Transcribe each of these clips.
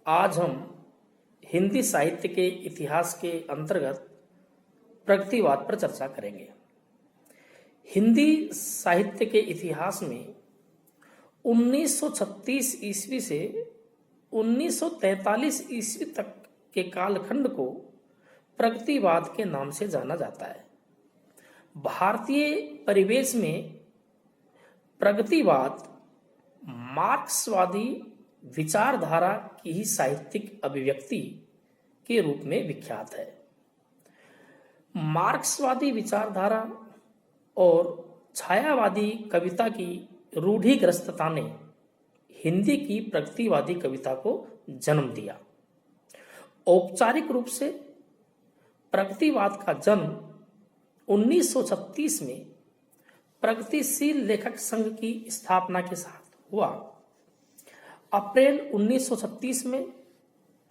आज हम हिंदी साहित्य के इतिहास के अंतर्गत प्रगतिवाद पर चर्चा करेंगे। हिंदी साहित्य के इतिहास में 1936 ईस्वी से 1943 ईस्वी तक के कालखंड को प्रगतिवाद के नाम से जाना जाता है। भारतीय परिवेश में प्रगतिवाद मार्क्सवादी विचारधारा की ही साहित्यिक अभिव्यक्ति के रूप में विख्यात है। मार्क्सवादी विचारधारा और छायावादी कविता की रूढ़िग्रस्तता ने हिंदी की प्रगतिवादी कविता को जन्म दिया। औपचारिक रूप से प्रगतिवाद का जन्म 1936 में प्रगतिशील लेखक संघ की स्थापना के साथ हुआ। अप्रैल 1936 में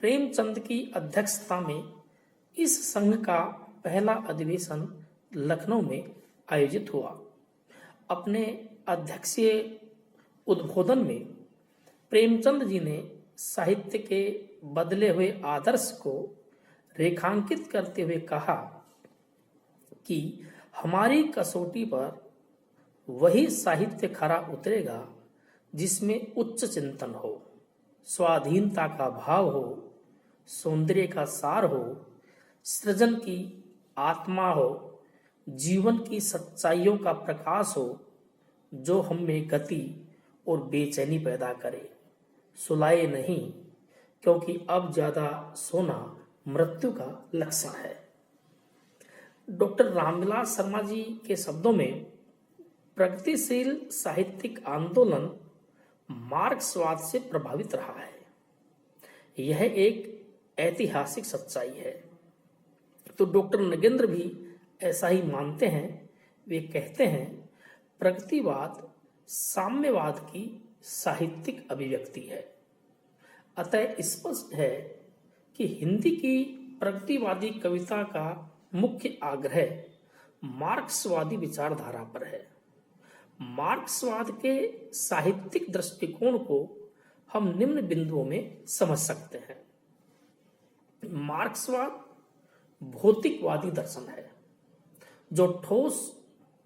प्रेमचंद की अध्यक्षता में इस संघ का पहला अधिवेशन लखनऊ में आयोजित हुआ। अपने अध्यक्षीय उद्बोधन में प्रेमचंद जी ने साहित्य के बदले हुए आदर्श को रेखांकित करते हुए कहा कि हमारी कसौटी पर वही साहित्य खरा उतरेगा जिसमें उच्च चिंतन हो, स्वाधीनता का भाव हो, सौंदर्य का सार हो, सृजन की आत्मा हो, जीवन की सच्चाइयों का प्रकाश हो, जो हम में गति और बेचैनी पैदा करे, सुलाए नहीं, क्योंकि अब ज्यादा सोना मृत्यु का लक्षण है। डॉक्टर रामविलास शर्मा जी के शब्दों में प्रगतिशील साहित्यिक आंदोलन मार्क्सवाद से प्रभावित रहा है। यह एक ऐतिहासिक सच्चाई है। तो डॉक्टर नगेंद्र भी ऐसा ही मानते हैं। वे कहते हैं प्रगतिवाद साम्यवाद की साहित्यिक अभिव्यक्ति है। अतः स्पष्ट है कि हिंदी की प्रगतिवादी कविता का मुख्य आग्रह मार्क्सवादी विचारधारा पर है। मार्क्सवाद के साहित्यिक दृष्टिकोण को हम निम्न बिंदुओं में समझ सकते हैं। मार्क्सवाद भौतिकवादी दर्शन है, जो ठोस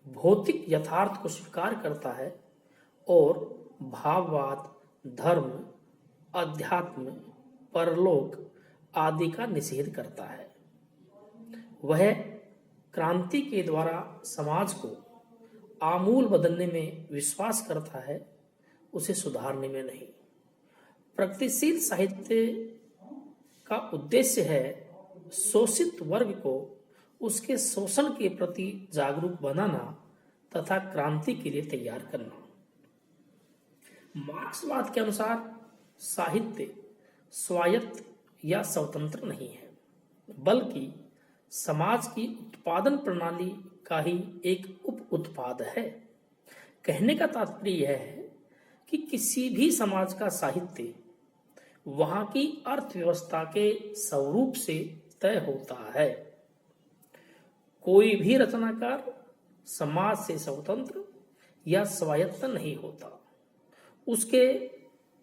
भौतिक यथार्थ को स्वीकार करता है और भाववाद, धर्म, अध्यात्म, परलोक आदि का निषेध करता है। वह क्रांति के द्वारा समाज को आमूल बदलने में विश्वास करता है, उसे सुधारने में नहीं। प्रगतिशील साहित्य का उद्देश्य है शोषित वर्ग को उसके शोषण के प्रति जागरूक बनाना तथा क्रांति के लिए तैयार करना। मार्क्सवाद के अनुसार साहित्य स्वायत्त या स्वतंत्र नहीं है, बल्कि समाज की उत्पादन प्रणाली का ही एक उप उत्पाद है। कहने का तात्पर्य यह है कि किसी भी समाज का साहित्य वहां की अर्थव्यवस्था के स्वरूप से तय होता है। कोई भी रचनाकार समाज से स्वतंत्र या स्वायत्त नहीं होता। उसके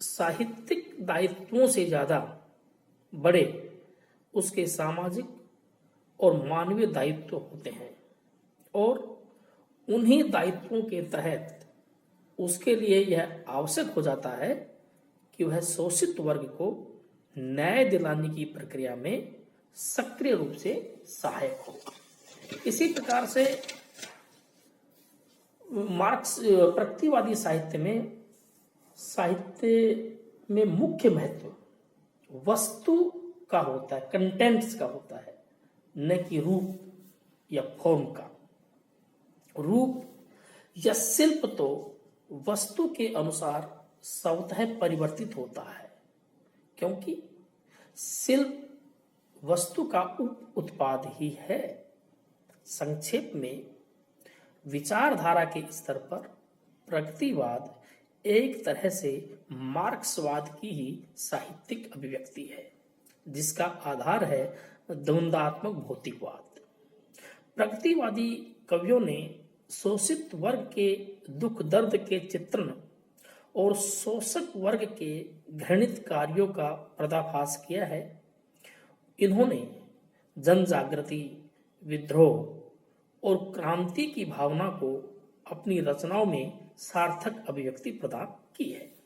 साहित्यिक दायित्वों से ज्यादा बड़े उसके सामाजिक और मानवीय दायित्व होते हैं, और उन्हीं दायित्वों के तहत उसके लिए यह आवश्यक हो जाता है कि वह शोषित वर्ग को न्याय दिलाने की प्रक्रिया में सक्रिय रूप से सहायक हो। इसी प्रकार से मार्क्स प्रगतिवादी साहित्य में मुख्य महत्व वस्तु का होता है, कंटेंट्स का होता है, न कि रूप या फॉर्म का। रूप या शिल्प तो वस्तु के अनुसार स्वतः परिवर्तित होता है, क्योंकि शिल्प वस्तु का उप उत्पाद ही है। संक्षेप में विचारधारा के स्तर पर प्रगतिवाद एक तरह से मार्क्सवाद की ही साहित्यिक अभिव्यक्ति है, जिसका आधार है द्वंद्वात्मक भौतिकवाद। प्रगतिवादी कवियों ने शोषित वर्ग के दुख दर्द के चित्रण और शोषक वर्ग के घृणित कार्यों का पर्दाफाश किया है। इन्होंने जन जागृति, विद्रोह और क्रांति की भावना को अपनी रचनाओं में सार्थक अभिव्यक्ति प्रदान की है।